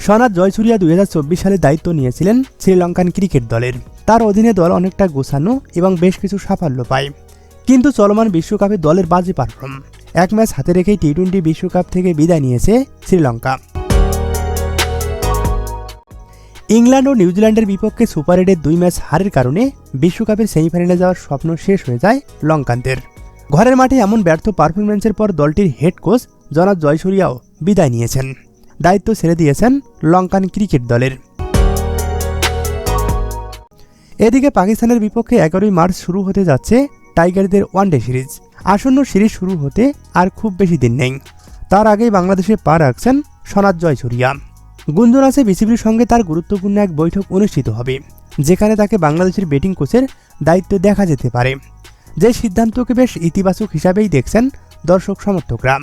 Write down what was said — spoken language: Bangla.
সনাথ জয়সূরিয়া 2024 সালে দায়িত্ব নিয়েছিলেন শ্রীলঙ্কান ক্রিকেট দলের। তার অধীনে দল অনেকটা গোছানো এবং বেশ কিছু সাফল্য পায়। কিন্তু চলমান বিশ্বকাপে দলের বাজে পারফর্ম। এক ম্যাচ হাতে রেখেই টি-20 বিশ্বকাপ থেকে বিদায় নিয়েছে শ্রীলঙ্কা। ইংল্যান্ড ও নিউজিল্যান্ডের বিপক্ষে সুপার 8-এর 2 ম্যাচ হারের কারণে বিশ্বকাপের সেমিফাইনালে যাওয়ার স্বপ্ন শেষ হয়ে যায় লঙ্কানদের। ঘরের মাঠে এমন ব্যর্থ পারফরম্যান্সের পর দলটির হেড কোচ সনাথ জয়সূরিয়াও বিদায় নিয়েছেন। দায়িত্ব ছেড়ে দিয়েছেন লঙ্কান ক্রিকেট দলের। এদিকে পাকিস্তানের বিপক্ষে 11 মার্চ শুরু হতে যাচ্ছে টাইগারদের ওয়ানডে সিরিজ। আসন্ন সিরিজ শুরু হতে আর খুব বেশি দিন নেই। তার আগেই বাংলাদেশে পা রাখছেন সনাথ জয়সূরিয়া। গুঞ্জন আছে বিসিবির সঙ্গে তার গুরুত্বপূর্ণ এক বৈঠক অনুষ্ঠিত হবে, যেখানে তাকে বাংলাদেশের ব্যাটিং কোচের দায়িত্ব দেখা যেতে পারে। যে সিদ্ধান্তকে বেশ ইতিবাচক হিসাবেই দেখছেন দর্শক সমর্থকরা।